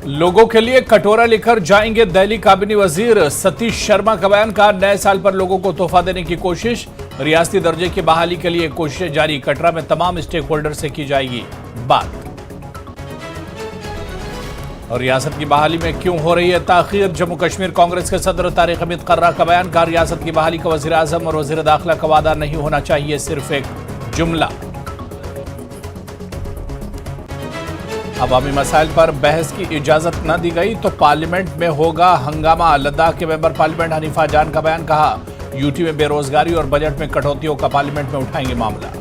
लोगों के लिए कटोरा लेकर जाएंगे दिल्ली काबीना वजीर। सतीश शर्मा का बयान, कहा नए साल पर लोगों को तोहफा देने की कोशिश। रियासती दर्जे की बहाली के लिए कोशिशें जारी। कटरा में तमाम स्टेक होल्डर से की जाएगी बात। और रियासत की बहाली में क्यों हो रही है ताखीर? जम्मू कश्मीर कांग्रेस के सदर तारिक हमीद कर्रा का बयान, कहा रियासत की बहाली का वजीर आजम और वजीर दाखिला का वादा नहीं होना चाहिए, सिर्फ एक जुमला। अवामी मसाइल पर बहस की इजाजत न दी गई तो पार्लियामेंट में होगा हंगामा। लद्दाख के मेंबर पार्लियामेंट हनीफा जान का बयान, कहा यूटी में बेरोजगारी और बजट में कटौतियों का पार्लियामेंट में उठाएंगे मामला।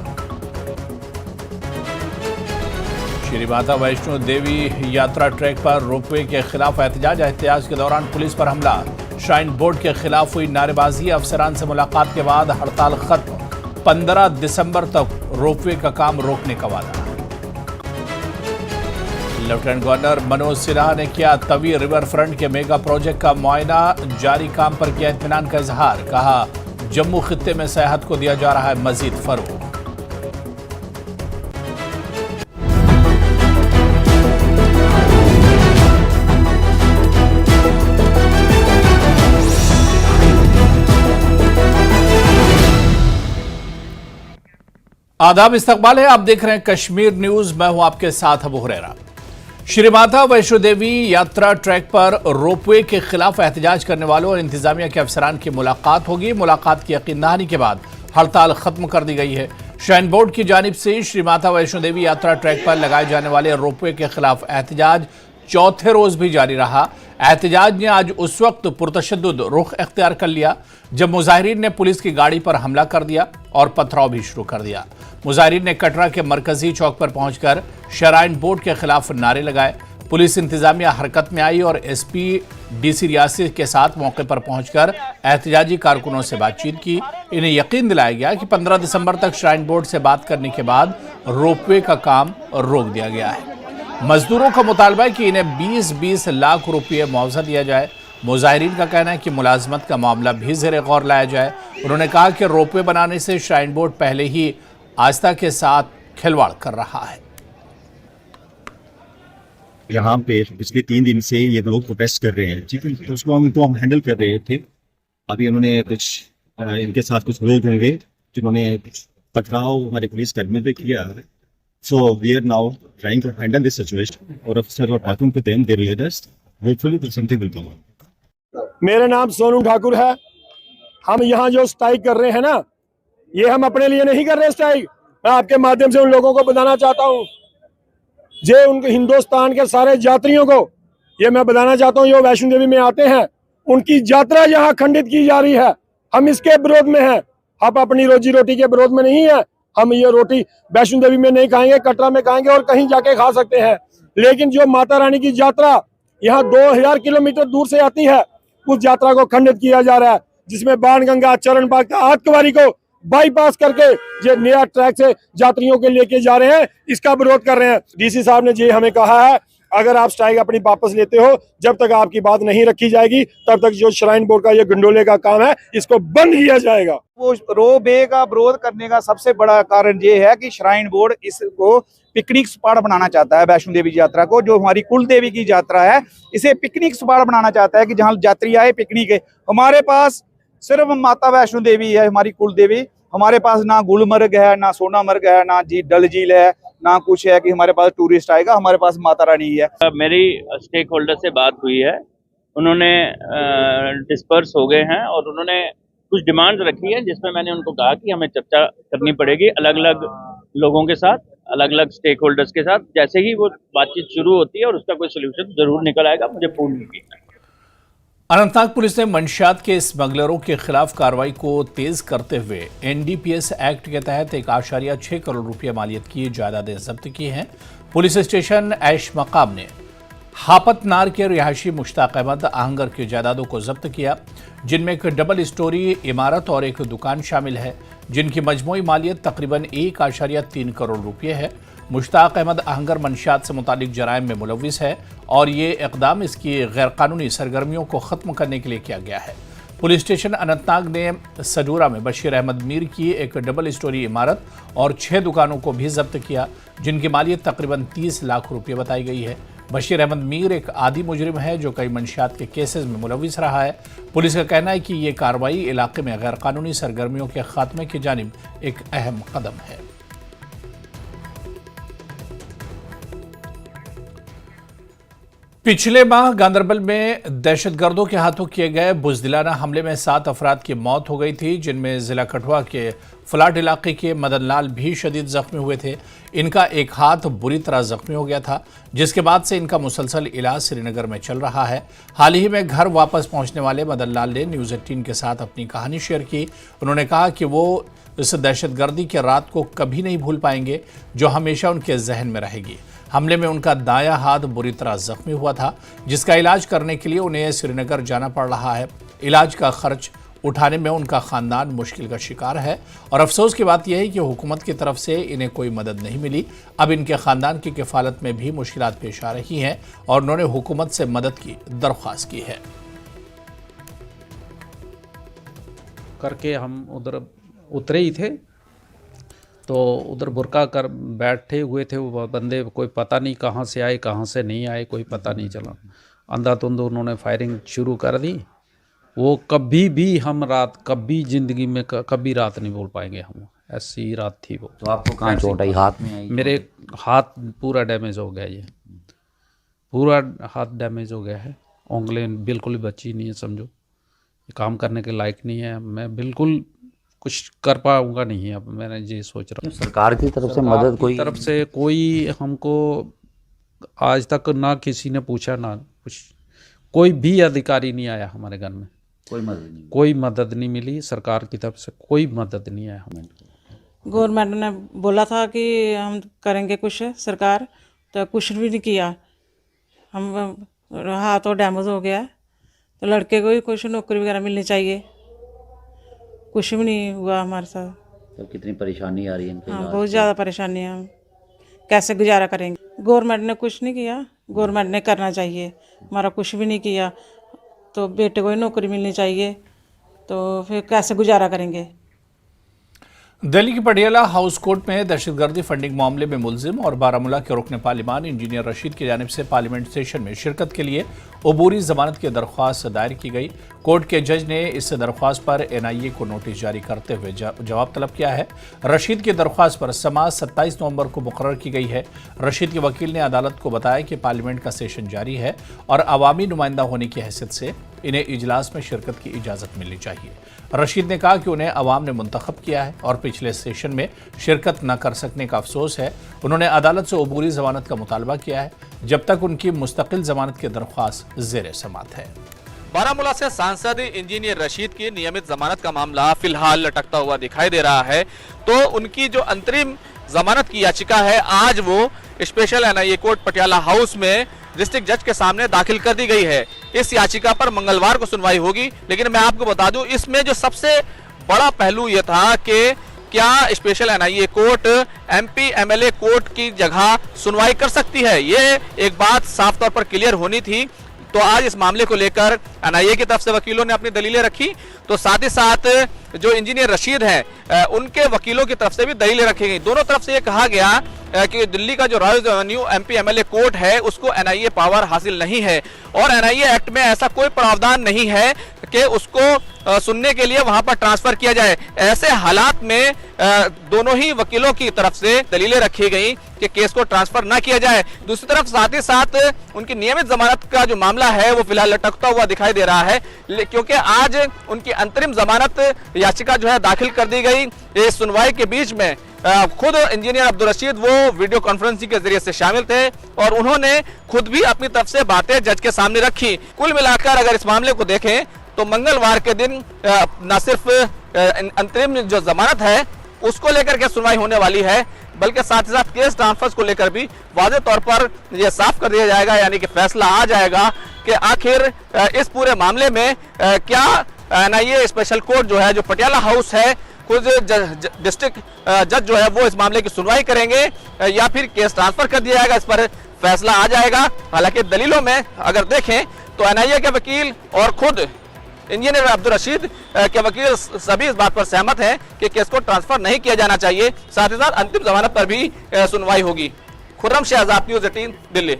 श्री माता वैष्णो देवी यात्रा ट्रैक पर रोपवे के खिलाफ एहतजाज के दौरान पुलिस पर हमला। श्राइन बोर्ड के खिलाफ हुई नारेबाजी। अफसरान से मुलाकात के बाद हड़ताल खत्म। 15 दिसंबर तक रोपवे का काम रोकने का वादा। लेफ्टिनेंट गवर्नर मनोज सिन्हा ने किया तवी रिवर फ्रंट के मेगा प्रोजेक्ट का मुआयना। जारी काम पर किया इत्मीनान का इजहार, कहा जम्मू खित्ते में सेहत को दिया जा रहा है मजीद फरोग। आदाब, इस्तकबाल है, आप देख रहे हैं कश्मीर न्यूज। मैं हूं आपके साथ अबू हुरैरा। श्री माता वैष्णो देवी यात्रा ट्रैक पर रोपवे के खिलाफ एहतजाज करने वालों और इंतजामिया के अफसरान की मुलाकात होगी। मुलाकात की यकीन दहानी के बाद हड़ताल खत्म कर दी गई है। श्राइन बोर्ड की जानिब से श्री माता वैष्णो देवी यात्रा ट्रैक पर लगाए जाने वाले रोपवे के खिलाफ एहतजाज चौथे रोज भी जारी रहा। एहतजाज ने आज उस वक्त पुरतशद्दुद रुख इख्तियार कर लिया जब मुजाहिरीन ने पुलिस की गाड़ी पर हमला कर दिया और पथराव भी शुरू कर दिया। मुजाहिरीन ने कटरा के मरकजी चौक पर पहुंचकर श्राइन बोर्ड के खिलाफ नारे लगाए। पुलिस इंतजामिया हरकत में आई और एसपी डीसी रियासत के साथ मौके पर पहुंचकर एहतजाजी कारकुनों से बातचीत की। इन्हें यकीन दिलाया गया कि 15 दिसंबर तक श्राइन बोर्ड से बात करने के बाद रोपवे का काम रोक दिया गया है। मजदूरों का मुतालबा है कि इन्हें 20-20 लाख रुपये मुआवजा दिया जाए। मुजाहिरीन का कहना है कि मुलाजमत का मामला भी ज़ेरे गौर लाया जाए। उन्होंने कहा कि रोपवे बनाने से श्राइन बोर्ड पहले ही आस्था के साथ खिलवाड़ कर रहा है। यहाँ पे पिछले 3 दिन से ये लोग प्रोटेस्ट कर रहे हैं, ठीक है, तो उसको हम हैंडल कर रहे थे। अभी उन्होंने कुछ इनके साथ कुछ लोग होंगे जिन्होंने कुछ पथराव हमारे पुलिस कर्मी पे किया। So we are now trying to handle this situation. और अफसर और talking to them, they realized hopefully that something will come up. मेरा नाम सोनू ठाकुर है। हम यहाँ जो स्ट्राइक कर रहे हैं ना, ये हम अपने लिए नहीं कर रहे स्ट्राइक। मैं आपके माध्यम से उन लोगों को बताना चाहता हूँ, जो उनके हिंदुस्तान के सारे यात्रियों को ये मैं बताना चाहता हूँ, जो वैष्णो देवी में आते हैं उनकी यात्रा यहाँ खंडित की जा रही है। हम इसके विरोध में हैं। आप अपनी रोजी रोटी के विरोध में नहीं है। हम ये रोटी वैष्णो देवी में नहीं खाएंगे, कटरा में खाएंगे और कहीं जाके खा सकते हैं। लेकिन जो माता रानी की यात्रा यहाँ 2000 किलोमीटर दूर से आती है, उस यात्रा को खंडित किया जा रहा है, जिसमें बाणगंगा चरण पाठ का आतकवारी को बाईपास करके ये नया ट्रैक से यात्रियों के लेके जा रहे हैं। इसका विरोध कर रहे हैं। डीसी साहब ने जी हमें कहा है, अगर आप स्ट्राइक अपनी वापस लेते हो, जब तक आपकी बात नहीं रखी जाएगी तब तक जो श्राइन बोर्ड का ये गंडोले का काम है इसको बंद किया जाएगा। वो रोपवे का विरोध करने का सबसे बड़ा कारण ये है कि श्राइन बोर्ड इसको पिकनिक स्पॉट बनाना चाहता है। वैष्णो देवी यात्रा को, जो हमारी कुल देवी की यात्रा है, इसे पिकनिक स्पॉट बनाना चाहता है कि जहाँ यात्री आए पिकनिक है। हमारे पास सिर्फ माता वैष्णो देवी है, हमारी कुल देवी। हमारे पास ना गुलमर्ग है, ना सोनामर्ग है, ना डल झील है, ना कुछ है कि हमारे पास टूरिस्ट आएगा। हमारे पास माता रानी है। मेरी स्टेक होल्डर से बात हुई है, उन्होंने डिस्पर्स हो गए हैं और उन्होंने कुछ डिमांड्स रखी है, जिसमें मैंने उनको कहा कि हमें चर्चा करनी पड़ेगी अलग अलग लोगों के साथ, अलग अलग स्टेक होल्डर्स के साथ। जैसे ही वो बातचीत शुरू होती है और उसका कोई सोल्यूशन जरूर निकल आएगा, मुझे फोन नहीं किया। अनंतनाग पुलिस ने मंशियात के स्मगलरों के खिलाफ कार्रवाई को तेज करते हुए एनडीपीएस एक्ट के तहत 1.6 करोड़ रुपये मालियत की जायदादें जब्त की हैं। पुलिस स्टेशन ऐश मकाम ने हापतनार के रिहायशी मुश्ताक अहमद आहंगर की जायदादों को जब्त किया, जिनमें एक डबल स्टोरी इमारत और एक दुकान शामिल है, जिनकी मजमूई मालियत तकरीबन 1.3 करोड़ रुपये है। मुश्ताक अहमद आहंगर मंशियात से मुतालिक जराइम में मुलविस है और ये इकदाम इसकी गैरकानूनी सरगर्मियों को ख़त्म करने के लिए किया गया है। पुलिस स्टेशन अनंतनाग ने सजूरा में बशीर अहमद मीर की एक डबल स्टोरी इमारत और 6 दुकानों को भी जब्त किया, जिनकी मालियत तकरीबन 30 लाख रुपये बताई गई है। बशीर अहमद मीर एक आदी मुजरिम है जो कई मंशियात के केसेस में मुलविस रहा है। पुलिस का कहना है कि ये कार्रवाई इलाके में गैरकानूनी सरगर्मियों के खात्मे की जानिब एक अहम कदम है। पिछले माह गांदरबल में दहशतगर्दों के हाथों किए गए बुजदिलाना हमले में 7 अफराद की मौत हो गई थी, जिनमें जिला कठुआ के फलाट इलाके के मदन लाल भी शदीद जख्मी हुए थे। इनका एक हाथ बुरी तरह जख्मी हो गया था, जिसके बाद से इनका मुसलसल इलाज श्रीनगर में चल रहा है। हाल ही में घर वापस पहुंचने वाले मदन लाल ने न्यूज़ 18 के साथ अपनी कहानी शेयर की। उन्होंने कहा कि वो इस दहशतगर्दी की रात को कभी नहीं भूल पाएंगे, जो हमेशा उनके जहन में रहेगी। हमले में उनका दायां हाथ बुरी तरह जख्मी हुआ था, जिसका इलाज करने के लिए उन्हें श्रीनगर जाना पड़ रहा है। इलाज का खर्च उठाने में उनका खानदान मुश्किल का शिकार है और अफसोस की बात यह है कि हुकूमत की तरफ से इन्हें कोई मदद नहीं मिली। अब इनके खानदान की किफालत में भी मुश्किलात पेश आ रही हैं और उन्होंने हुकूमत से मदद की दरख्वास्त की है। करके हम उधर उतरे ही थे तो उधर बुरका कर बैठे हुए थे वो बंदे, कोई पता नहीं कहाँ से आए कहाँ से नहीं आए, कोई पता नहीं चला। अंधाधुंध उन्होंने फायरिंग शुरू कर दी। वो कभी भी हम रात, कभी ज़िंदगी में कभी रात नहीं बोल पाएंगे हम, ऐसी रात थी वो। तो आपको कहाँ चोट आई? हाथ में आई? मेरे हाथ पूरा डैमेज हो गया, ये पूरा हाथ डैमेज हो गया है। उंगलें बिल्कुल बची नहीं है, समझो काम करने के लायक नहीं है। मैं बिल्कुल कुछ कर पाऊंगा नहीं। अब मैंने ये सोच रहा हूँ सरकार की तरफ से मदद, कोई तरफ से कोई हमको आज तक ना किसी ने पूछा, ना कुछ, कोई भी अधिकारी नहीं आया हमारे घर में, कोई मदद नहीं मिली सरकार की तरफ से, कोई मदद नहीं आया हमें। गवर्नमेंट ने बोला था कि हम करेंगे कुछ, सरकार तो कुछ भी नहीं किया। हम हाथ और डैमेज हो गया, तो लड़के को ही कुछ नौकरी वगैरह मिलनी चाहिए, कुछ भी नहीं हुआ हमारे साथ। तो कितनी परेशानी आ रही है? हाँ, बहुत ज़्यादा परेशानी है। हम कैसे गुजारा करेंगे? गवर्नमेंट ने कुछ नहीं किया, गवर्नमेंट ने करना चाहिए। हमारा कुछ भी नहीं किया, तो बेटे को ही नौकरी मिलनी चाहिए, तो फिर कैसे गुजारा करेंगे? दिल्ली की पटियाला हाउस कोर्ट में दहशतगर्दी फंडिंग मामले में मुलजिम और बारामूला के रुकन पार्लिमान इंजीनियर रशीद की जानिब से पार्लियामेंट सेशन में शिरकत के लिए अबूरी जमानत की दरख्वास्त दायर की गई। कोर्ट के जज ने इस दरख्वास्त पर NIA को नोटिस जारी करते हुए जवाब तलब किया है। रशीद की दरख्वास्त पर समाअत 27 नवंबर को मुकर्रर की गई है। रशीद के वकील ने अदालत को बताया कि पार्लियामेंट का सेशन जारी है और अवामी नुमाइंदा होने की हैसियत से इन्हें इजलास में शिरकत की इजाज़त मिलनी चाहिए। रशीद ने कहा कि उन्हें अवाम ने मुंतखब किया है और पिछले सेशन में शिरकत न कर सकने का अफसोस है। उन्होंने अदालत से अबूरी जमानत का मुतालबा किया है जब तक उनकी मुस्तकिल जमानत की दरख्वास्त ज़ेर समाअत है। बारामूला से सांसद इंजीनियर रशीद की नियमित जमानत का मामला फिलहाल लटकता हुआ दिखाई दे रहा है, तो उनकी जो अंतरिम जमानत की याचिका है आज वो special NIA court Patiala house में डिस्ट्रिक्ट जज के सामने दाखिल कर दी गई है। इस याचिका पर मंगलवार को सुनवाई होगी, लेकिन मैं आपको बता दूं इसमें जो सबसे बड़ा पहलू यह था कि क्या special NIA court MP MLA court की जगह सुनवाई कर सकती है। ये एक बात साफ तौर पर क्लियर होनी थी। तो आज इस मामले को लेकर NIA की तरफ से वकीलों ने अपनी दलीलें रखी, तो साथ ही साथ जो इंजीनियर रशीद हैं उनके वकीलों की तरफ से भी दलीलें रखी गई। दोनों तरफ से ये कहा गया कि दिल्ली का जो royal revenue MP MLA court है उसको NIA पावर हासिल नहीं है और NIA एक्ट में ऐसा कोई प्रावधान नहीं है कि उसको सुनने के लिए वहां पर ट्रांसफर किया जाए। ऐसे हालात में दोनों ही वकीलों की तरफ से दलीलें रखी गई कि केस को ट्रांसफर ना किया जाए। दूसरी तरफ साथ ही साथ उनकी नियमित जमानत का जो मामला है वो फिलहाल लटकता हुआ दिखाई दे रहा है, क्योंकि आज उनकी अंतरिम जमानत याचिका जो है दाखिल कर दी गई। इस सुनवाई के बीच में खुद इंजीनियर अब्दुल रशीद वो वीडियो कॉन्फ्रेंसिंग के जरिए से शामिल थे और उन्होंने खुद भी अपनी तरफ से बातें जज के सामने रखी। कुल मिलाकर अगर इस मामले को देखें तो मंगलवार के दिन न सिर्फ अंतरिम जो जमानत है उसको लेकर के सुनवाई होने वाली है, बल्कि साथ ही साथ केस ट्रांसफर्स को लेकर भी वाज़ेह तौर पर यह साफ कर दिया जाएगा, यानी कि फैसला आ जाएगा कि आखिर इस पूरे मामले में क्या NIA स्पेशल कोर्ट जो है, जो पटियाला हाउस है, खुद डिस्ट्रिक्ट जज जो है वो इस मामले की सुनवाई करेंगे या फिर केस ट्रांसफर कर दिया जाएगा। इस पर फैसला आ जाएगा। हालांकि दलीलों में अगर देखें तो NIA के वकील और खुद इंजीनियर अब्दुल रशीद के वकील सभी इस बात पर सहमत हैं कि केस को ट्रांसफर नहीं किया जाना चाहिए। साथ ही साथ अंतिम जमानत पर भी सुनवाई होगी। खुर्रम शहजाद, न्यूज़ 18 दिल्ली।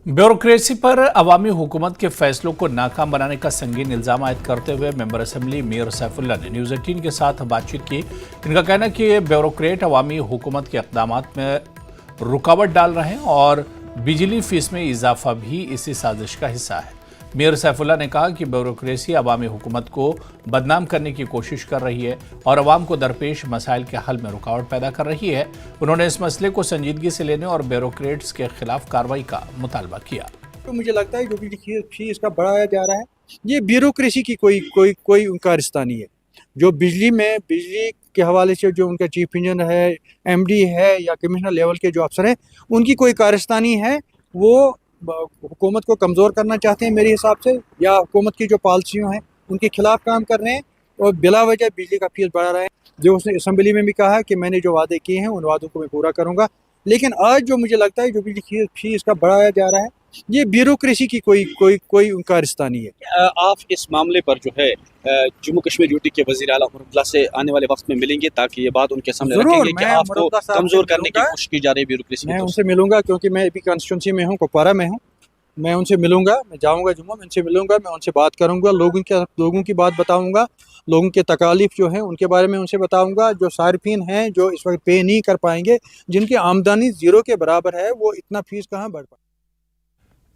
ब्यूरोक्रेसी पर अवामी हुकूमत के फैसलों को नाकाम बनाने का संगीन इल्जाम आयद करते हुए मेंबर असेंबली मीर सैफुल्ला ने न्यूज़ 18 के साथ बातचीत की। इनका कहना है कि ये ब्यूरोक्रेट अवामी हुकूमत के इक़दामात में रुकावट डाल रहे हैं और बिजली फीस में इजाफा भी इसी साजिश का हिस्सा है। मीर सैफुल्ला ने कहा कि ब्यूरोक्रेसी अवामी हुकूमत को बदनाम करने की कोशिश कर रही है और अवाम को दरपेश मसाइल के हल में रुकावट पैदा कर रही है। उन्होंने इस मसले को संजीदगी से लेने और ब्यूरोक्रेट्स के खिलाफ कार्रवाई का मुतालबा किया। तो मुझे लगता है जो बिजली फीस का बढ़ाया जा रहा है, ये ब्यूरोक्रेसी की कोई उनका रिश्ता नहीं है। जो बिजली के हवाले से जो उनका चीफ इंजीनियर है, एमडी है या कमिश्नर लेवल के जो अफसर हैं, उनकी कोई कारस्तानी है, वो हुकूमत को कमज़ोर करना चाहते हैं मेरे हिसाब से, या हुकूमत की जो पॉलिसियों हैं उनके खिलाफ काम कर रहे हैं और बिला वजह बिजली का फीस बढ़ा रहे हैं। जो उसने असम्बली में भी कहा है कि मैंने जो वादे किए हैं उन वादों को मैं पूरा करूंगा, लेकिन आज जो मुझे लगता है जो बिजली फीस का बढ़ाया जा रहा है, ये ब्यूरोक्रेसी की कोई उनका रिश्ता नहीं है। आप इस मामले पर जो है जम्मू कश्मीर यूटी के वज़ीर आला उमर अब्दुल्ला से आने वाले वक्त में मिलेंगे ताकि ये बात उनके सामने रखेंगे कि आपको कमजोर करने की कोशिश की जा रही है ब्यूरोक्रेसी। मैं उनसे मिलूंगा क्योंकि मैं अभी कॉन्स्टिट्यूंसी में हूँ, कुपवारा में हूँ। मैं उनसे मिलूंगा, मैं जाऊंगा जम्मू, मैं उनसे मिलूंगा, मैं उनसे बात करूंगा, लोगों की बात बताऊंगा, लोगों के तकालीफ जो है उनके बारे में उनसे बताऊंगा। जो सार्फिन हैं जो इस वक्त पे नहीं कर पाएंगे, जिनकी आमदनी जीरो के बराबर है, वो इतना फीस कहाँ बढ़ पाए।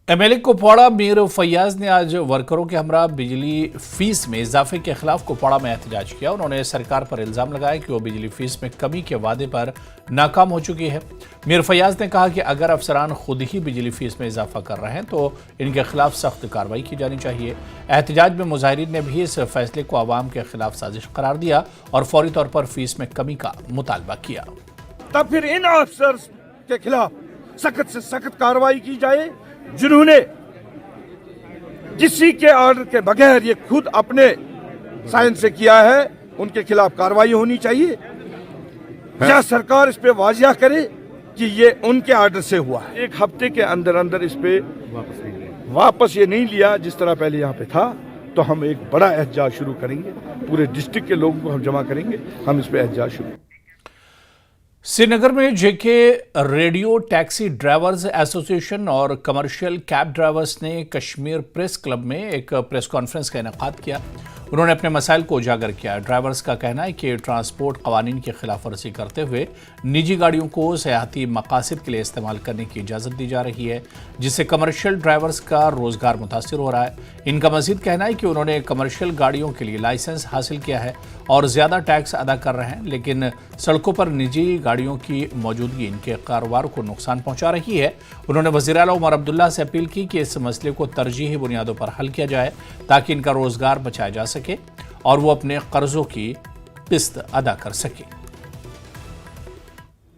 एमएलए कुपवाड़ा मीर फैयाज ने आज वर्करों के हमरा बिजली फीस में इजाफे के खिलाफ कुपवाड़ा में एहतजाज किया। उन्होंने सरकार पर इल्जाम लगाया कि वो बिजली फीस में कमी के वादे पर नाकाम हो चुकी है। मीर फैयाज ने कहा कि अगर अफसरान खुद ही बिजली फीस में इजाफा कर रहे हैं तो इनके खिलाफ सख्त कार्रवाई की जानी चाहिए। एहतजाज में मुजाहिरीन ने भी इस फैसले को आवाम के खिलाफ साजिश करार दिया और फौरी तौर पर फीस में कमी का मुतालबा किया। तब फिर इन अफसर के खिलाफ सख्त से सख्त कार्रवाई की जाए जिन्होंने किसी के ऑर्डर के बगैर ये खुद अपने साइन से किया है, उनके खिलाफ कार्रवाई होनी चाहिए। या सरकार इस पे वाजिया करे कि ये उनके ऑर्डर से हुआ है। एक हफ्ते के अंदर अंदर इस पे वापस ये नहीं लिया जिस तरह पहले यहाँ पे था, तो हम एक बड़ा एहतजाज शुरू करेंगे। पूरे डिस्ट्रिक्ट के लोगों को हम जमा करेंगे, हम इस पे एहतजाज शुरू। श्रीनगर में जेके रेडियो टैक्सी ड्राइवर्स एसोसिएशन और कमर्शियल कैब ड्राइवर्स ने कश्मीर प्रेस क्लब में एक प्रेस कॉन्फ्रेंस का इनेकाद किया। उन्होंने अपने मसाइल को उजागर किया। ड्राइवर्स का कहना है कि ट्रांसपोर्ट कवानीन की खिलाफ वर्जी करते हुए निजी गाड़ियों को सयाहती मकासद के लिए इस्तेमाल करने की इजाज़त दी जा रही है, जिससे कमर्शियल ड्राइवर्स का रोज़गार मुतासिर हो रहा है। इनका मज़ीद कहना है कि उन्होंने कमर्शियल गाड़ियों के लिए लाइसेंस हासिल किया है और ज़्यादा टैक्स अदा कर रहे हैं, लेकिन सड़कों पर निजी गाड़ियों की मौजूदगी इनके कारोबार को नुकसान पहुँचा रही है। उन्होंने वज़ीर आला उमर अब्दुल्ला से अपील की कि इस मसले को तरजीही बुनियादों पर हल किया जाए ताकि इनका रोज़गार बचाया जा सके और वो अपने कर्जों की किस्त अदा कर सके।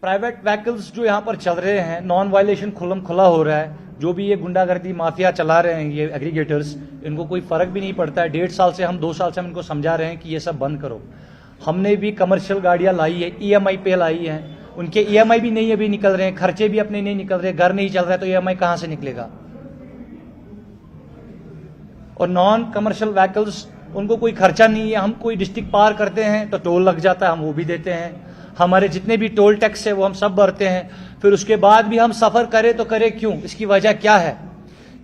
प्राइवेट व्हीकल्स जो यहाँ पर चल रहे हैं, नॉन वायलेशन खुल्लम खुला हो रहा है। जो भी ये गुंडागर्दी माफिया चला रहे हैं, ये एग्रीगेटर्स, इनको कोई फर्क भी नहीं पड़ता है। 1.5 साल से हम 2 साल से हम इनको समझा रहे हैं कि ये सब बंद करो। हमने भी कमर्शियल गाड़ियां लाई है, EMI पे लाई है, उनके EMI भी नहीं अभी निकल रहे हैं, खर्चे भी अपने नहीं निकल रहे, घर नहीं चल रहा है, तो EMI कहां से निकलेगा। और नॉन कमर्शियल व्हीकल्स, उनको कोई खर्चा नहीं है। हम कोई डिस्ट्रिक्ट पार करते हैं तो टोल लग जाता है, हम वो भी देते हैं। हमारे जितने भी टोल टैक्स है वो हम सब भरते हैं। फिर उसके बाद भी हम सफर करें तो करें क्यों, इसकी वजह क्या है?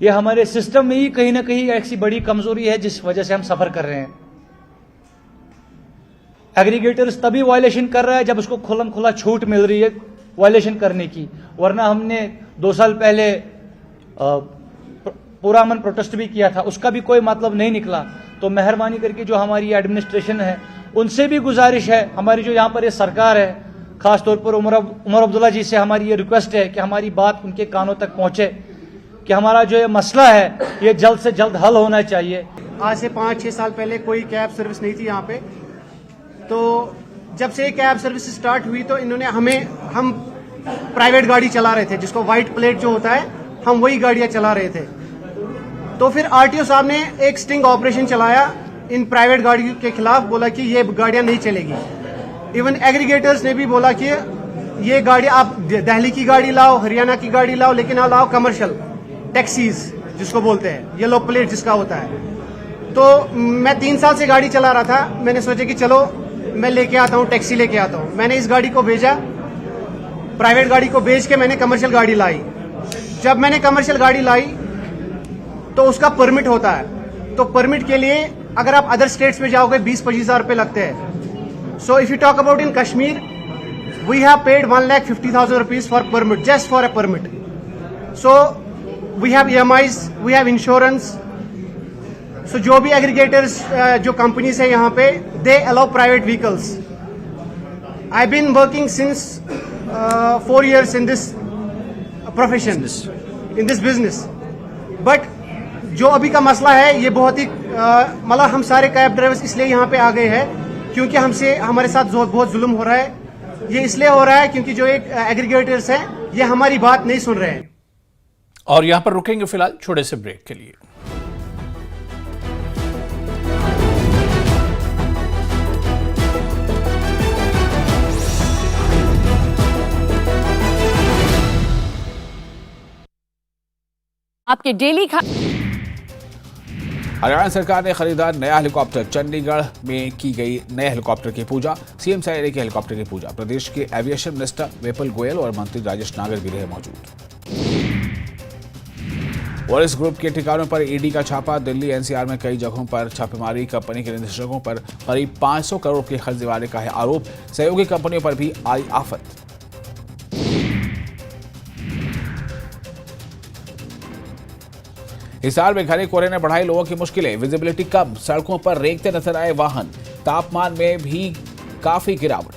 ये हमारे सिस्टम में ही कहीं ना कहीं ऐसी बड़ी कमजोरी है जिस वजह से हम सफर कर रहे हैं। एग्रीगेटर्स तभी वायलेशन कर रहा है जब उसको खुल्लम खुला छूट मिल रही है वायलेशन करने की, वरना हमने 2 साल पहले पूरा अमन प्रोटेस्ट भी किया था, उसका भी कोई मतलब नहीं निकला। तो मेहरबानी करके जो हमारी एडमिनिस्ट्रेशन है उनसे भी गुजारिश है, हमारी जो यहाँ पर ये सरकार है, खासतौर पर उमर अब्दुल्ला जी से हमारी ये रिक्वेस्ट है कि हमारी बात उनके कानों तक पहुंचे कि हमारा जो ये मसला है ये जल्द से जल्द हल होना चाहिए। आज से 5-6 साल पहले कोई कैब सर्विस नहीं थी यहाँ पे, तो जब से कैब सर्विस स्टार्ट हुई तो इन्होंने हम प्राइवेट गाड़ी चला रहे थे, जिसको व्हाइट प्लेट जो होता है, हम वही गाड़ियां चला रहे थे। तो फिर RTO साहब ने एक स्टिंग ऑपरेशन चलाया इन प्राइवेट गाड़ियों के खिलाफ, बोला कि ये गाड़ियां नहीं चलेगी। इवन एग्रीगेटर्स ने भी बोला कि ये गाड़ी आप दिल्ली की गाड़ी लाओ, हरियाणा की गाड़ी लाओ, लेकिन आप लाओ कमर्शियल टैक्सीज जिसको बोलते हैं, येलो प्लेट जिसका होता है। तो मैं 3 साल से गाड़ी चला रहा था, मैंने सोचा कि चलो मैं लेके आता हूँ, टैक्सी लेके आता हूँ। मैंने इस गाड़ी को भेजा, प्राइवेट गाड़ी को भेज के मैंने कमर्शियल गाड़ी लाई। जब मैंने कमर्शियल गाड़ी लाई तो उसका परमिट होता है, तो परमिट के लिए अगर आप अदर स्टेट्स में जाओगे 20-25 हज़ार रुपये लगते हैं। So if you talk about in Kashmir, we have paid 1,50,000 rupees for permit, just for a permit. So we have EMIs, we have insurance. So जो भी एग्रीगेटर्स जो कंपनीज है यहाँ पे, they allow private vehicles. I been working since 4 years in this profession, in this business, but जो अभी का मसला है ये बहुत ही मतलब हम सारे कैब ड्राइवर्स इसलिए यहाँ पे आ गए हैं क्योंकि हमारे साथ बहुत जुल्म हो रहा है। ये इसलिए हो रहा है क्योंकि जो एक एग्रीगेटर्स हैं ये हमारी बात नहीं सुन रहे हैं। और यहां पर रुकेंगे फिलहाल छोटे से ब्रेक के लिए। आपके डेली हरियाणा सरकार ने खरीदा नया हेलीकॉप्टर। चंडीगढ़ में की गई नए हेलीकॉप्टर की पूजा। सीएम सैनी के हेलीकॉप्टर की पूजा। प्रदेश के एविएशन मिनिस्टर विपुल गोयल और मंत्री राजेश नागर भी रहे मौजूद। वॉरिस ग्रुप के ठिकानों पर ईडी का छापा। दिल्ली एनसीआर में कई जगहों पर छापेमारी। कंपनी के निदेशकों पर करीब 500 करोड़ के खर्च दिवाने का है आरोप। सहयोगी कंपनियों पर भी आई आफत। हिसार में घने कोहरे ने बढ़ाई लोगों की मुश्किलें। विजिबिलिटी कम, सड़कों पर रेंगते नजर आए वाहन। तापमान में भी काफी गिरावट।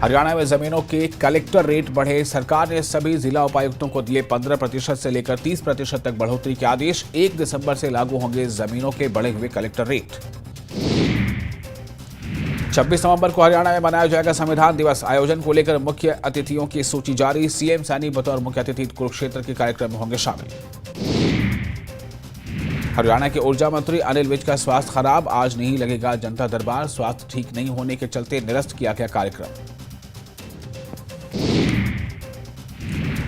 हरियाणा में जमीनों के कलेक्टर रेट बढ़े। सरकार ने सभी जिला उपायुक्तों को दिए 15% से लेकर 30% तक बढ़ोतरी के आदेश। 1 दिसंबर से लागू होंगे जमीनों के बढ़े हुए कलेक्टर रेट। 26 नवंबर को हरियाणा में मनाया जाएगा संविधान दिवस। आयोजन को लेकर मुख्य अतिथियों की सूची जारी। सीएम सैनी बतौर मुख्य अतिथि कुरुक्षेत्र के कार्यक्रम में होंगे शामिल। हरियाणा के ऊर्जा मंत्री अनिल विज का स्वास्थ्य खराब। आज नहीं लगेगा जनता दरबार। स्वास्थ्य ठीक नहीं होने के चलते निरस्त किया गया कार्यक्रम।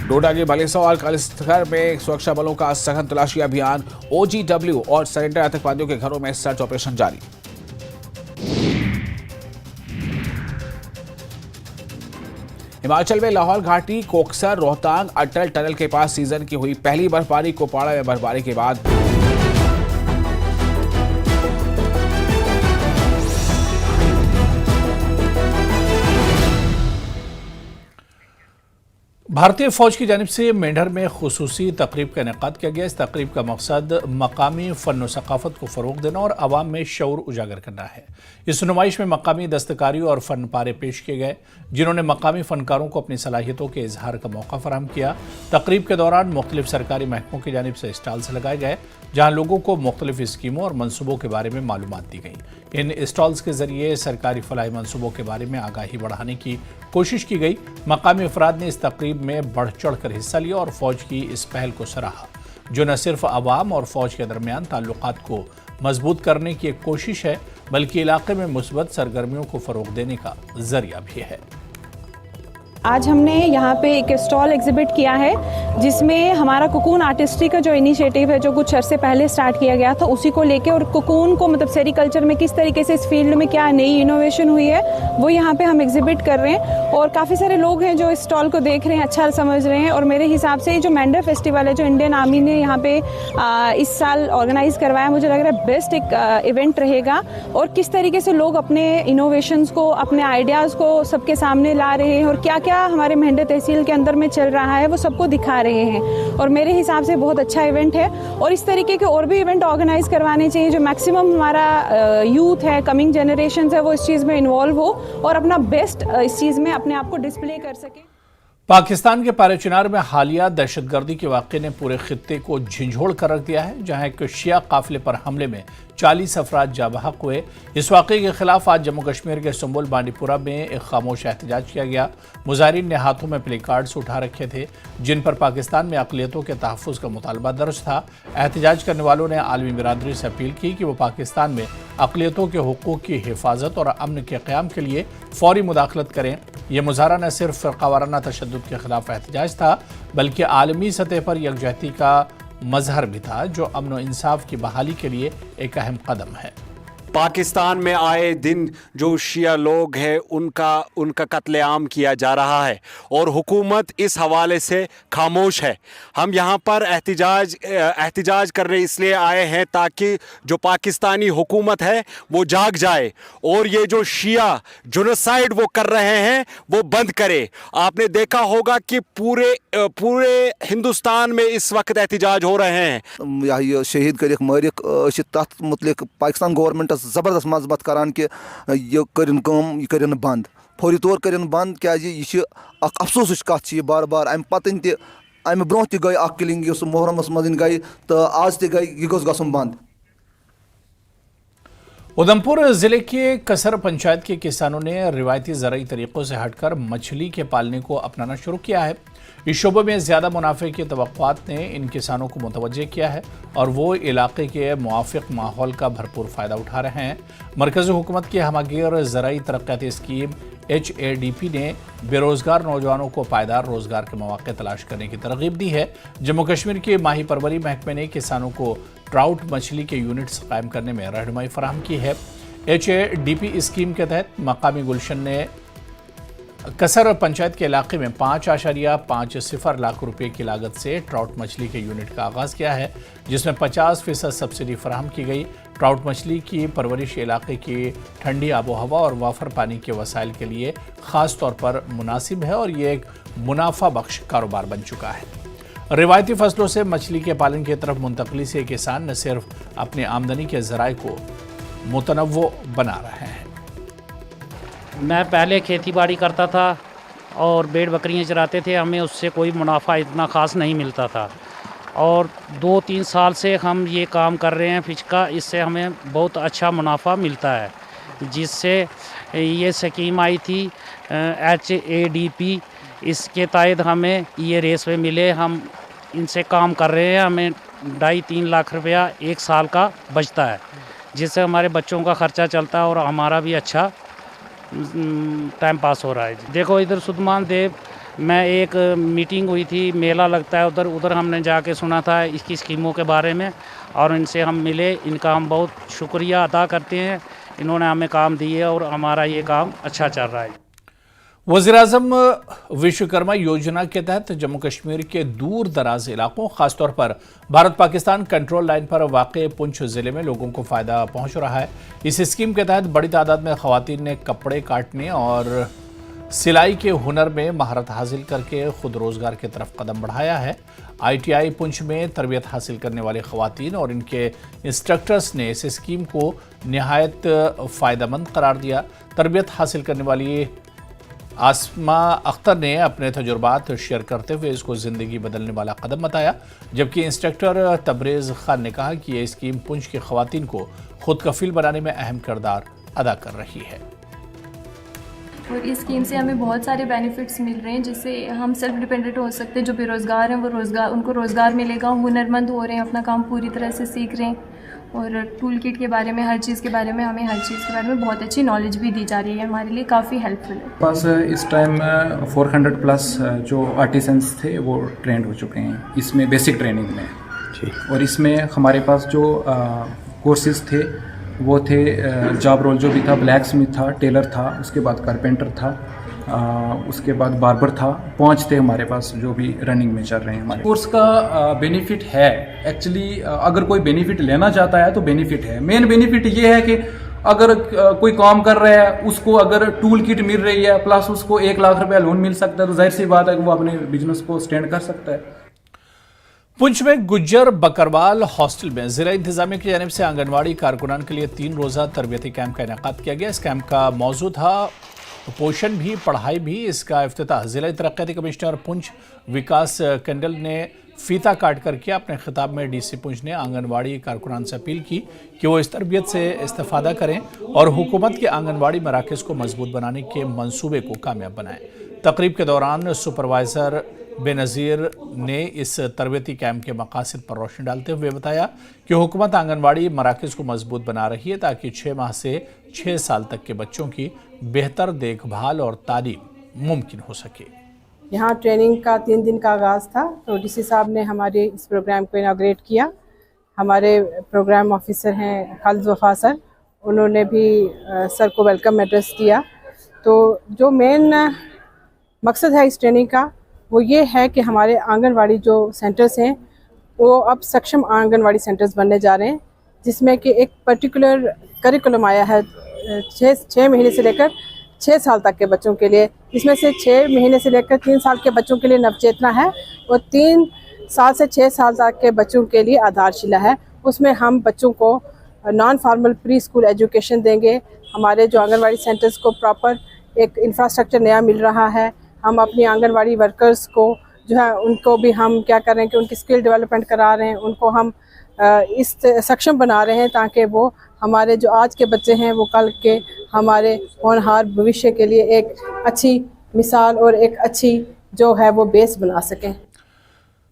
डोडा के भलेसौ और कलिस्थल में सुरक्षा बलों का सघन तलाशी अभियान। OGW और सरेंडर आतंकवादियों के घरों में सर्च ऑपरेशन जारी। हिमाचल में लाहौल घाटी, कोकसर, रोहतांग, अटल टनल के पास सीजन की हुई पहली बर्फबारी। कुपवाड़ा में बर्फबारी के बाद भारतीय फौज की जानिब से मेंढर में खुसूसी तकरीब का इनेकाद किया गया। इस तकरीब का मकसद मकामी फ़न व सकाफ़त को फ़रोग़ देना और आवाम में शऊर उजागर करना है। इस नुमाइश में मकामी दस्तकारी और फ़न पारे पेश किए गए, जिन्होंने मकामी फ़नकारों को अपनी सलाहियतों के इजहार का मौका फराहम किया। तकरीब के दौरान मुख्तलिफ सरकारी महकमों की जानिब से स्टॉल्स लगाए गए, जहाँ लोगों को मुख्तलिफ स्कीमों और मनसूबों के बारे में मालूमात दी गई। इन स्टॉल्स के जरिए सरकारी फलाही मनसूबों के बारे में आगाही बढ़ाने की कोशिश की गई। मकामी अफराद ने इस तकरीब में बढ़ चढ़ कर हिस्सा लिया और फौज की इस पहल को सराहा, जो न सिर्फ अवाम और फौज के दरमियान ताल्लुकात को मजबूत करने की एक कोशिश है, बल्कि इलाके में मुस्बत सरगर्मियों को फ़रोग़ देने का जरिया भी है। आज हमने यहाँ पे एक स्टॉल एग्जिबिट किया है, जिसमें हमारा कोकून आर्टिस्ट्री का जो इनिशिएटिव है, जो कुछ अरसे पहले स्टार्ट किया गया था, उसी को लेके और कोकून को मतलब सेरिकल्चर में किस तरीके से इस फील्ड में क्या नई इनोवेशन हुई है, वो यहाँ पे हम एग्जिबिट कर रहे हैं। और काफ़ी सारे लोग हैं जो इस स्टॉल को देख रहे हैं, अच्छा समझ रहे हैं। और मेरे हिसाब से जो मेंढर फेस्टिवल है, जो इंडियन आर्मी ने यहाँ पे इस साल ऑर्गेनाइज करवाया, मुझे लग रहा है बेस्ट एक इवेंट रहेगा। और किस तरीके से लोग अपने इनोवेशंस को, अपने आइडियाज़ को सबके सामने ला रहे हैं और क्या क्या हमारे मेंढर तहसील के अंदर में चल रहा है, वो सबको दिखा रहे हैं। और मेरे हिसाब से बहुत अच्छा इवेंट है और इस तरीके के और भी इवेंट ऑर्गेनाइज करवाने चाहिए, जो मैक्सिमम हमारा यूथ है, कमिंग जनरेशन है, वो इस चीज़ में इन्वॉल्व हो और अपना बेस्ट इस चीज़ में अपने आप को डिस्प्ले कर सके। पाकिस्तान के पारेचिनार में हालिया दहशतगर्दी के वाक़े ने पूरे खित्ते को झंझोड़ कर रख दिया है, जहां एक शिया काफिले पर हमले में 40 अफराद जाबहक हुए। इस वाक़े के खिलाफ आज जम्मू कश्मीर के सुंबुल बांडीपुरा में एक खामोश एहतजाज किया गया। मुजाहिरीन ने हाथों में प्ले कार्ड्स उठा रखे थे, जिन पर पाकिस्तान में अक़लियतों के तहफ़्फ़ुज़ का मुतालबा दर्ज था। एहतजाज करने वालों ने आलमी बिरादरी से अपील की कि वो पाकिस्तान में अक़लियतों के हुकूक़ की हिफाजत और अमन के क़याम के लिए फ़ौरी मुदाखलत करें। यह मुजाहरा न सिर्फ फ़िरक़ावाराना तशद्दुद के खिलाफ एहतजाज था, बल्कि आलमी सतह पर यकजहती का मजहर भी था, जो अमन व इंसाफ की बहाली के लिए एक अहम कदम है। पाकिस्तान में आए दिन जो शिया लोग हैं उनका कत्लेआम किया जा रहा है और हुकूमत इस हवाले से खामोश है। हम यहाँ पर एहतिजाज करने इसलिए आए हैं ताकि जो पाकिस्तानी हुकूमत है वो जाग जाए और ये जो शिया जेनोसाइड वो कर रहे हैं वो बंद करे। आपने देखा होगा कि पूरे हिंदुस्तान में इस वक्त एहतिजाज हो रहे हैं। यह शहीद कर मरिक तथ मुतलिक पाकिस्तान गवर्नमेंट ज़बरदस्त मजबत करान कि यह कर बंद, फौरी तौर कर बंद, क्या यह अफसोस कत बार बार अम पतन अम ब्रोह त गई किलिंग मुहर्रमस मज गई तो आज त गई, यह गोस गसुन बंद। उधमपुर जिले के कसर पंचायत के किसानों ने रिवायती ज़राई तरीक़ों से हटकर मछली के पालने को अपनाना शुरू किया है। इस शोबे में ज़्यादा मुनाफे की तवक्कुआत ने इन किसानों को मुतवज्जे किया है और वो इलाके के मुआफ़िक़ माहौल का भरपूर फ़ायदा उठा रहे हैं। मरकज़ी हुकूमत की हमागीर ज़राई तरक्याती स्कीम HADP ने बेरोज़गार नौजवानों को पायदार रोज़गार के मौके तलाश करने की तरगीब दी है। जम्मू कश्मीर के माही परवरी महकमे ने किसानों को ट्राउट मछली के यूनिट्स कायम करने में रहनुमाई फराहम की है। HADP स्कीम के तहत मकामी गुलशन ने कसर पंचायत के इलाके में 5.50 लाख रुपए की लागत से ट्राउट मछली के यूनिट का आगाज़ किया है, जिसमें 50% सब्सिडी फराहम की गई। ट्राउट मछली की परवरिश इलाके की ठंडी आबोहवा और वाफर पानी के वसाइल के लिए ख़ास तौर पर मुनासिब है और ये एक मुनाफा बख्श कारोबार बन चुका है। रिवायती फसलों से मछली के पालन की तरफ मुंतकली से किसान न सिर्फ अपनी आमदनी के ज़राए को मुतनव्वो बना रहे हैं। मैं पहले खेती बाड़ी करता था और भेड़ बकरियां चराते थे, हमें उससे कोई मुनाफा इतना ख़ास नहीं मिलता था और 2-3 साल से हम ये काम कर रहे हैं फिश का, इससे हमें बहुत अच्छा मुनाफा मिलता है। जिससे ये स्कीम आई थी HADP, इसके तहत हमें ये रेस में मिले। हम इनसे काम कर रहे हैं, हमें 2.5-3 लाख रुपया एक साल का बचता है, जिससे हमारे बच्चों का ख़र्चा चलता है और हमारा भी अच्छा टाइम पास हो रहा है। देखो इधर सुदमान देव में एक मीटिंग हुई थी, मेला लगता है उधर हमने जाके सुना था इसकी स्कीमों के बारे में और इनसे हम मिले। इनका हम बहुत शुक्रिया अदा करते हैं, इन्होंने हमें काम दिए और हमारा ये काम अच्छा चल रहा है। वज़ीर-ए-आज़म विश्वकर्मा योजना के तहत जम्मू कश्मीर के दूर दराज इलाकों, खासतौर पर भारत पाकिस्तान कंट्रोल लाइन पर वाक़े पुंछ ज़िले में लोगों को फ़ायदा पहुंच रहा है। इस स्कीम के तहत बड़ी तादाद में ख़वातीन ने कपड़े काटने और सिलाई के हुनर में महारत हासिल करके खुद रोज़गार की तरफ कदम बढ़ाया है। ITI पुंछ में तरबियत हासिल करने वाले ख़वातीन और इनके इंस्ट्रक्टर्स ने इस स्कीम को नहायत फ़ायदेमंद करार दिया। तरबियत हासिल करने वाली आसमा अख्तर ने अपने तजुर्बात शेयर करते हुए इसको ज़िंदगी बदलने वाला कदम बताया, जबकि इंस्ट्रक्टर तबरेज़ खान ने कहा कि ये स्कीम पुंछ की ख़वातीन को खुद कफील बनाने में अहम किरदार अदा कर रही है। और इस स्कीम से हमें बहुत सारे बेनिफिट्स मिल रहे हैं, जिससे हम सेल्फ डिपेंडेंट हो सकते हैं। जो बेरोज़गार हैं उनको रोज़गार मिलेगा, हुनरमंद हो रहे हैं, अपना काम पूरी तरह से सीख रहे हैं और टूल किट के बारे में, हर चीज़ के बारे में, हमें हर चीज़ के बारे में बहुत अच्छी नॉलेज भी दी जा रही है। हमारे लिए काफ़ी हेल्पफुल है। पास इस टाइम 400 प्लस जो आर्टिसंस थे वो ट्रेंड हो चुके हैं इसमें बेसिक ट्रेनिंग में, और इसमें हमारे पास जो कोर्सेज थे वो थे जॉब रोल जो भी था, ब्लैक स्मिथ था, टेलर था, उसके बाद कारपेंटर था, उसके बाद बार्बर था। 5 थे हमारे पास जो भी रनिंग में चल रहे हैं। हमारे कोर्स का बेनिफिट है एक्चुअली, अगर कोई बेनिफिट लेना चाहता है तो बेनिफिट है। मेन बेनिफिट ये है कि अगर कोई काम कर रहा है उसको अगर टूल किट मिल रही है प्लस उसको 1 लाख रुपया लोन मिल सकता है, तो जाहिर सी बात है कि वो अपने बिजनेस को स्टैंड कर सकता है। पुंछ में गुज्जर बकरवाल हॉस्टल में जिला इंतजामिया की जानिब से आंगनवाड़ी कारकुनान के लिए 3 रोज़ा तरबियती कैंप का इनेकाद किया गया। इस कैंप का मौजू था पोषण भी पढ़ाई भी। इसका इफ्तिताह जिला तरक्याती कमिश्नर पुंछ विकास कंडल ने फीता काट कर किया। अपने खिताब में DC पुंछ ने आंगनवाड़ी कारकुनान से अपील की कि वो इस तरबियत से इस्तेफादा करें और हुकूमत के आंगनवाड़ी मराकज़ को मजबूत बनाने के मंसूबे को कामयाब बनाएं। तकरीब के दौरान सुपरवाइज़र बेनज़ीर ने इस तरबियती कैंप के मकासद पर रोशनी डालते हुए बताया कि हुकूमत आंगनवाड़ी मराकज़ को मजबूत बना रही है ताकि 6 माह से 6 साल तक के बच्चों की बेहतर देखभाल और तालीम मुमकिन हो सके। यहाँ ट्रेनिंग का 3 दिन का आगाज़ था, तो DC साहब ने हमारे इस प्रोग्राम को इनाग्रेट किया। हमारे प्रोग्राम ऑफिसर हैं खालिद वफा सर, उन्होंने भी सर को वेलकम एड्रेस दिया। तो जो मेन मकसद है इस ट्रेनिंग का वो ये है कि हमारे आंगनवाड़ी जो सेंटर्स हैं वो अब सक्षम आंगनवाड़ी सेंटर्स बनने जा रहे हैं, जिसमें कि एक पर्टिकुलर करिकुलम आया है 6 महीने से लेकर 6 साल तक के बच्चों के लिए, जिसमें से 6 महीने से लेकर 3 साल के बच्चों के लिए नवचेतना है और 3 साल से 6 साल तक के बच्चों के लिए आधारशिला है। उसमें हम बच्चों को non formal pre school education देंगे। हमारे जो आंगनवाड़ी सेंटर्स को प्रॉपर एक इंफ्रास्ट्रक्चर नया मिल रहा है। हम अपनी आंगनवाड़ी वर्कर्स को जो है उनको भी हम क्या कर रहे हैं कि उनकी स्किल डेवलपमेंट करा रहे हैं, उनको हम इस सक्षम बना रहे हैं ताकि वो हमारे जो आज के बच्चे हैं वो कल के हमारे होनहार भविष्य के लिए एक अच्छी मिसाल और एक अच्छी जो है वो बेस बना सकें।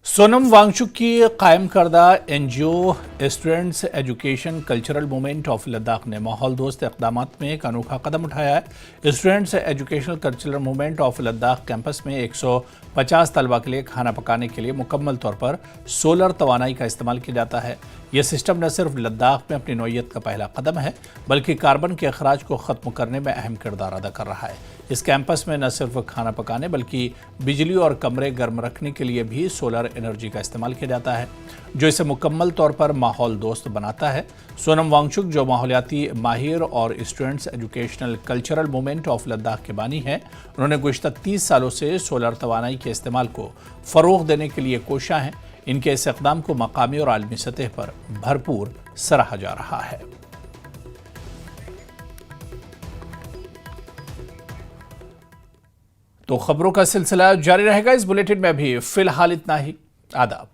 सोनम वांगचुक की कायम करदा NGO students education cultural movement of Ladakh ने माहौल दोस्त इक़दामात में एक अनोखा कदम उठाया है। Students educational cultural movement of Ladakh campus में 150 तलबा के लिए खाना पकाने के लिए मुकम्मल तौर पर सोलर तवानाई का इस्तेमाल किया जाता है। यह सिस्टम न सिर्फ लद्दाख में अपनी नौइयत का पहला कदम है बल्कि कार्बन के अखराज को ख़त्म करने में अहम किरदार अदा कर रहा है। इस कैंपस में न सिर्फ खाना पकाने बल्कि बिजली और कमरे गर्म रखने के लिए भी सोलर एनर्जी का इस्तेमाल किया जाता है, जो इसे मुकम्मल तौर पर माहौल दोस्त बनाता है। सोनम वांगचुक जो माहौलियाती माहिर और students educational cultural movement of Ladakh के बानी हैं, उन्होंने गुज़श्ता 30 सालों से सोलर तवानाई के इस्तेमाल को फ़रोग़ देने के लिए कोशिश हैं। इनके इस इक़दाम को मकामी और आलमी सतह पर भरपूर सराहा जा रहा है। तो खबरों का सिलसिला जारी रहेगा। इस बुलेटिन में भी फिलहाल इतना ही। आदाब।